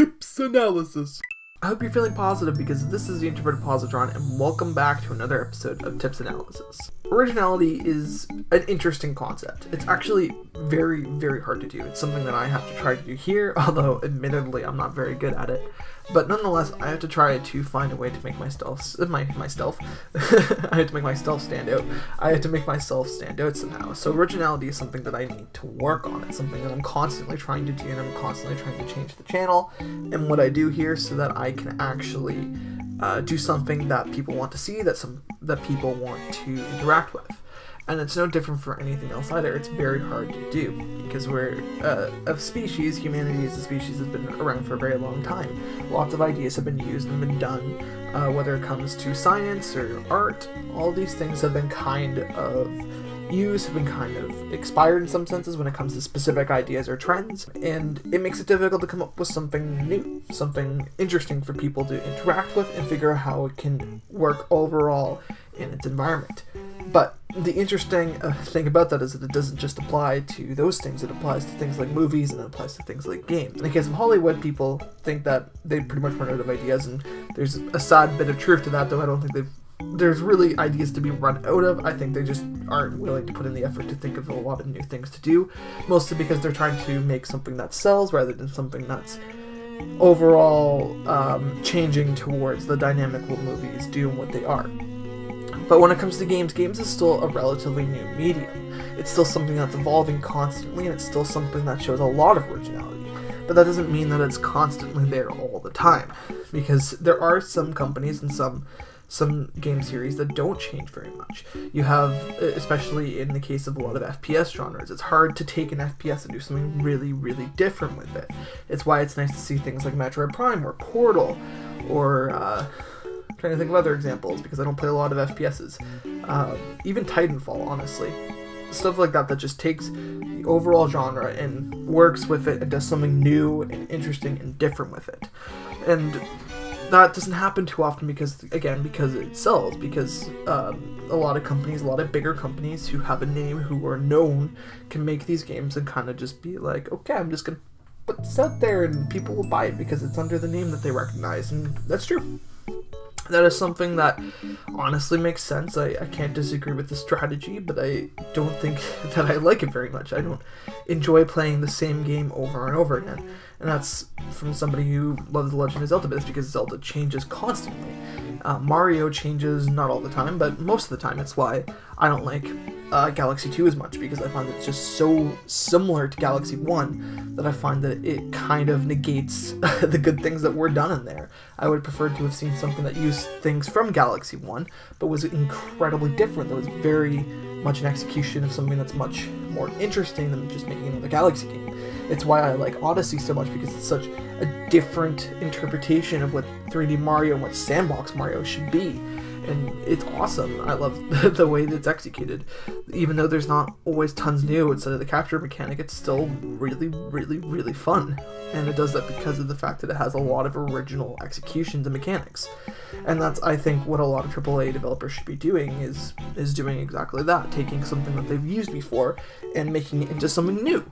Tips Analysis. I hope you're feeling positive because this is the Introverted Positron, and welcome back to another episode of Tips Analysis. Originality is an interesting concept. It's actually very, very hard to do. It's something that I have to try to do here, although admittedly I'm not very good at it. But nonetheless, I have to try to find a way to make my stealth stand out. I have to make myself stand out somehow. So originality is something that I need to work on. It's something that I'm constantly trying to do, and I'm constantly trying to change the channel and what I do here so that I can actually do something that people want to see, that people want to interact with. And it's no different for anything else either. It's very hard to do because we're a species. Humanity as a species has been around for a very long time. Lots of ideas have been used and been done, whether it comes to science or art. All these things have been kind of used, have been kind of expired in some senses when it comes to specific ideas or trends, and it makes it difficult to come up with something new, something interesting for people to interact with and figure out how it can work overall in its environment. But the interesting thing about that is that it doesn't just apply to those things. It applies to things like movies, and it applies to things like games. In the case of Hollywood, people think that they pretty much run out of ideas, and there's a sad bit of truth to that, though I don't think there's really ideas to be run out of. I think they just aren't willing to put in the effort to think of a lot of new things to do, mostly because they're trying to make something that sells rather than something that's overall changing towards the dynamic what movies do and what they are. But when it comes to games is still a relatively new medium. It's still something that's evolving constantly, and it's still something that shows a lot of originality. But that doesn't mean that it's constantly there all the time, because there are some companies and some game series that don't change very much. You have, especially in the case of a lot of FPS genres, it's hard to take an FPS and do something really, really different with it. It's why it's nice to see things like Metroid Prime or Portal or trying to think of other examples because I don't play a lot of FPSs. Even Titanfall, honestly. Stuff like that just takes the overall genre and works with it and does something new and interesting and different with it. And that doesn't happen too often because it sells, because a lot of companies, a lot of bigger companies who have a name, who are known, can make these games and kind of just be like, okay, I'm just going to put this out there and people will buy it because it's under the name that they recognize, and that's true. That is something that honestly makes sense. I can't disagree with the strategy, but I don't think that I like it very much. I don't enjoy playing the same game over and over again. And that's from somebody who loves The Legend of Zelda, but it's because Zelda changes constantly. Mario changes not all the time, but most of the time. It's why I don't like Galaxy 2 as much, because I find that it's just so similar to Galaxy 1 that I find that it kind of negates the good things that were done in there. I would prefer to have seen something that used things from Galaxy 1, but was incredibly different, that was very much an execution of something that's much more interesting than just making another Galaxy game. It's why I like Odyssey so much, because it's such a different interpretation of what 3D Mario and what Sandbox Mario should be. And it's awesome. I love the way that it's executed. Even though there's not always tons new instead of the capture mechanic, it's still really, really, really fun. And it does that because of the fact that it has a lot of original executions and mechanics. And that's, I think, what a lot of AAA developers should be doing, is doing exactly that. Taking something that they've used before and making it into something new.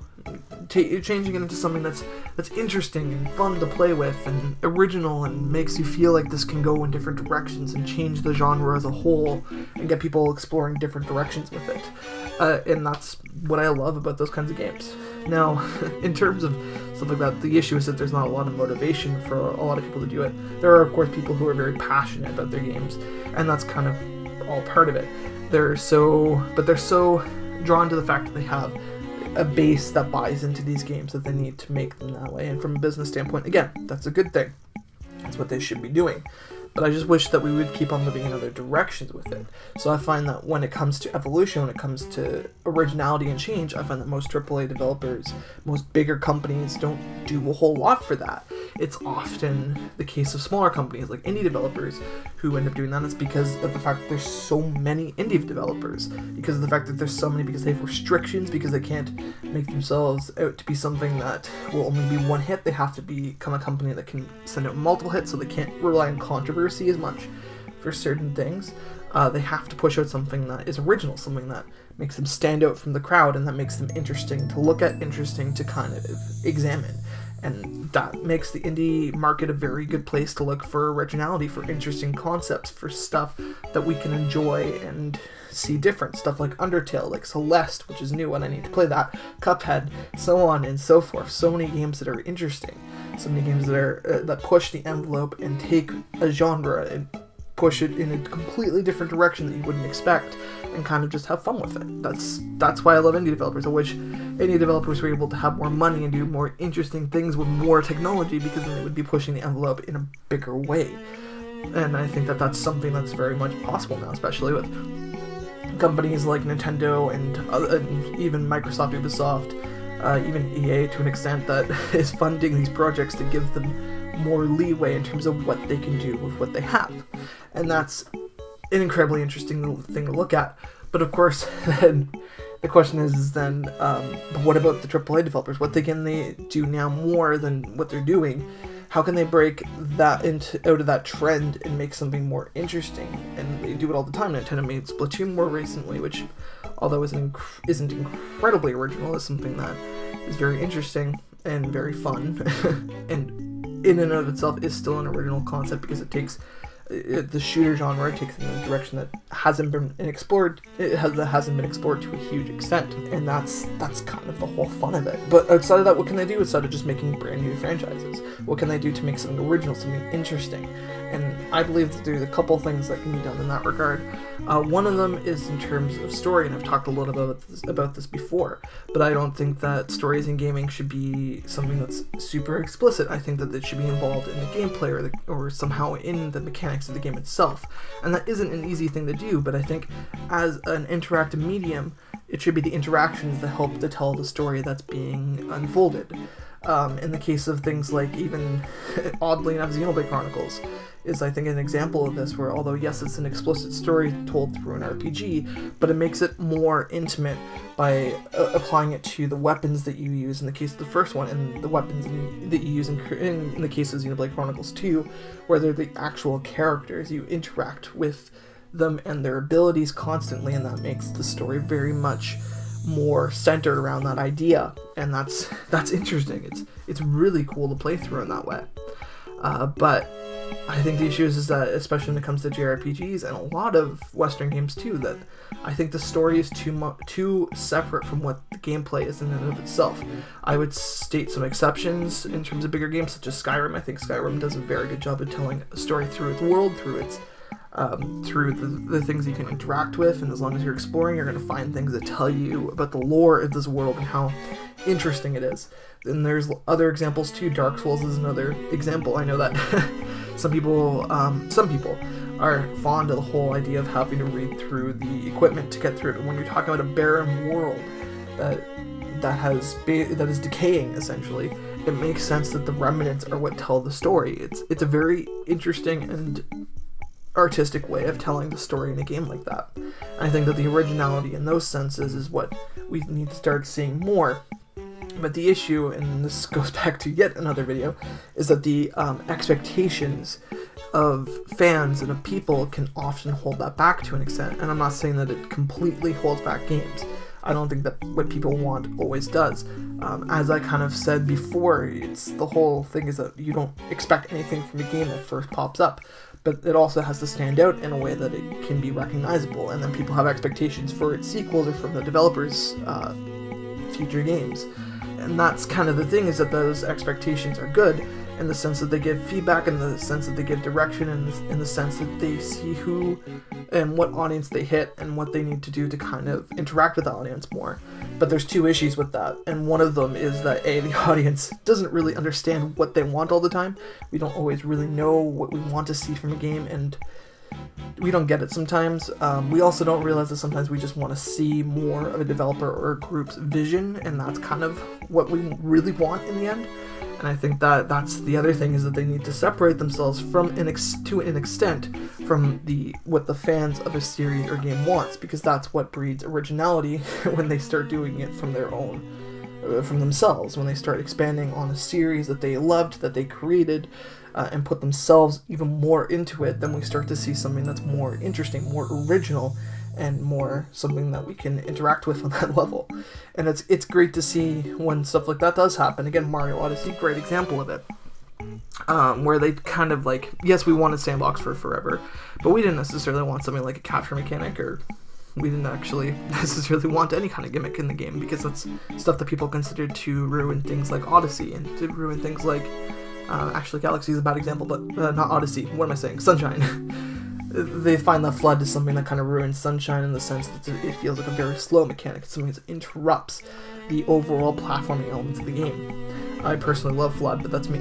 Changing it into something that's interesting and fun to play with and original and makes you feel like this can go in different directions and change the genre as a whole and get people exploring different directions with it. And that's what I love about those kinds of games. Now, in terms of stuff like that, the issue is that there's not a lot of motivation for a lot of people to do it. There are, of course, people who are very passionate about their games, and that's kind of all part of it. They're so drawn to the fact that they have a base that buys into these games that they need to make them that way. And from a business standpoint, again, that's a good thing. That's what they should be doing. But I just wish that we would keep on moving in other directions with it. So I find that when it comes to evolution, when it comes to originality and change, I find that most AAA developers, most bigger companies don't do a whole lot for that. It's often the case of smaller companies like indie developers who end up doing that. It's because of the fact that there's so many indie developers, because of the fact that there's so many, because they have restrictions, because they can't make themselves out to be something that will only be one hit. They have to become a company that can send out multiple hits, so they can't rely on controversy as much for certain things. They have to push out something that is original, something that makes them stand out from the crowd and that makes them interesting to look at, interesting to kind of examine. And that makes the indie market a very good place to look for originality, for interesting concepts, for stuff that we can enjoy and see different. Stuff like Undertale, like Celeste, which is new and I need to play that, Cuphead, so on and so forth. So many games that are interesting. So many games that are that push the envelope and take a genre and push it in a completely different direction that you wouldn't expect, and kind of just have fun with it. That's why I love indie developers. I wish indie developers were able to have more money and do more interesting things with more technology, because then they would be pushing the envelope in a bigger way. And I think that that's something that's very much possible now, especially with companies like Nintendo and even Microsoft, Ubisoft, even EA to an extent, that is funding these projects to give them more leeway in terms of what they can do with what they have. And that's an incredibly interesting thing to look at. But of course, then the question is then, what about the AAA developers? What can they do now more than what they're doing? How can they break that out of that trend and make something more interesting? And they do it all the time. Nintendo made Splatoon more recently, which, although isn't incredibly original, is something that is very interesting and very fun, and in and of itself is still an original concept, because it takes the shooter genre takes in a direction that hasn't been explored. That hasn't been explored to a huge extent, and that's kind of the whole fun of it. But outside of that, what can they do outside of just making brand new franchises? What can they do to make something original, something interesting? And I believe that there's a couple things that can be done in that regard. One of them is in terms of story, and I've talked a little about this before, but I don't think that stories in gaming should be something that's super explicit. I think that it should be involved in the gameplay or somehow in the mechanics of the game itself. And that isn't an easy thing to do, but I think as an interactive medium, it should be the interactions that help to tell the story that's being unfolded. In the case of things like, even oddly enough, Xenoblade Chronicles is, I think, an example of this, where although yes, it's an explicit story told through an RPG, but it makes it more intimate by applying it to the weapons that you use in the case of the first one, and the weapons that you use in the case of Xenoblade Chronicles 2, where they're the actual characters. You interact with them and their abilities constantly, and that makes the story very much more centered around that idea, and that's interesting. It's really cool to play through in that way. But I think the issue is that, especially when it comes to JRPGs and a lot of Western games too, that I think the story is too separate from what the gameplay is in and of itself. I would state some exceptions in terms of bigger games such as Skyrim. I think Skyrim does a very good job of telling a story through its world, through the things you can interact with, and as long as you're exploring, you're going to find things that tell you about the lore of this world and how interesting it is. And there's other examples too. Dark Souls is another example. I know that some people are fond of the whole idea of having to read through the equipment to get through it. But when you're talking about a barren world that is decaying, essentially, it makes sense that the remnants are what tell the story. It's a very interesting and artistic way of telling the story in a game like that. I think that the originality in those senses is what we need to start seeing more. But the issue, and this goes back to yet another video, is that the expectations of fans and of people can often hold that back to an extent. And I'm not saying that it completely holds back games. I don't think that what people want always does. As I kind of said before, it's the whole thing is that you don't expect anything from a game that first pops up, but it also has to stand out in a way that it can be recognizable, and then people have expectations for its sequels or from the developers' future games. And that's kind of the thing, is that those expectations are good in the sense that they give feedback, in the sense that they give direction, and in the sense that they see who and what audience they hit and what they need to do to kind of interact with the audience more. But there's two issues with that, and one of them is that the audience doesn't really understand what they want all the time. We don't always really know what we want to see from a game, and we don't get it sometimes. We also don't realize that sometimes we just want to see more of a developer or a group's vision, and that's kind of what we really want in the end. And I think that that's the other thing, is that they need to separate themselves from to an extent from what the fans of a series or game wants, because that's what breeds originality when they start doing it from their own, from themselves, when they start expanding on a series that they loved, that they created, and put themselves even more into it. Then we start to see something that's more interesting, more original, and more something that we can interact with on that level. And it's great to see when stuff like that does happen. Again, Mario Odyssey, great example of it. Where they kind of like, yes, we wanted sandbox for forever, but we didn't necessarily want something like a capture mechanic, or we didn't actually necessarily want any kind of gimmick in the game, because that's stuff that people consider to ruin things like Odyssey, and to ruin things like, actually Galaxy is a bad example, but not Odyssey, what am I saying, Sunshine. They find that Flood is something that kind of ruins Sunshine in the sense that it feels like a very slow mechanic. It's something that interrupts the overall platforming elements of the game. I personally love Flood, but that's me.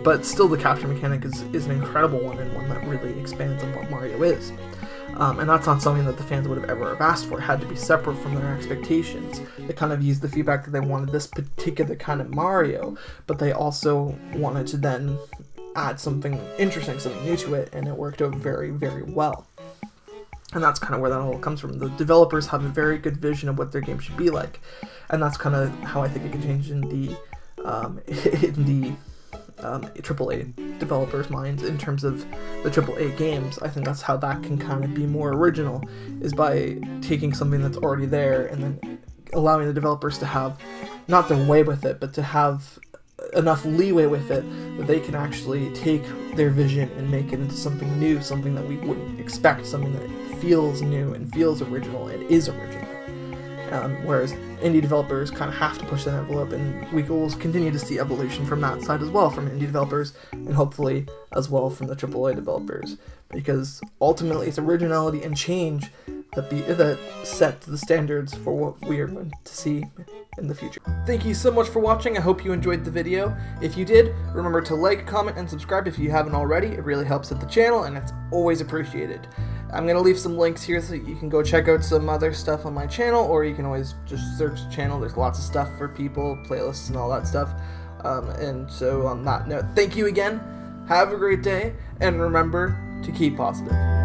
But still, the capture mechanic is an incredible one, and one that really expands on what Mario is. And that's not something that the fans would have ever have asked for. It had to be separate from their expectations. They kind of used the feedback that they wanted this particular kind of Mario, but they also wanted to then add something interesting, something new to it, and it worked out very, very well. And that's kind of where that all comes from. The developers have a very good vision of what their game should be like, and that's kind of how I think it can change in the AAA developers' minds in terms of the AAA games. I think that's how that can kind of be more original, is by taking something that's already there and then allowing the developers to have not their way with it, but to have enough leeway with it that they can actually take their vision and make it into something new, something that we wouldn't expect, something that feels new and feels original and is original. Whereas indie developers kind of have to push that envelope, and we will continue to see evolution from that side as well, from indie developers, and hopefully as well from the AAA developers, because ultimately it's originality and change that set the standards for what we are going to see in the future. Thank you so much for watching. I hope you enjoyed the video. If you did, remember to like, comment, and subscribe if you haven't already. It really helps out the channel, and it's always appreciated. I'm going to leave some links here so you can go check out some other stuff on my channel, or you can always just search the channel. There's lots of stuff for people, playlists, and all that stuff. And so on that note, thank you again. Have a great day, and remember to keep positive.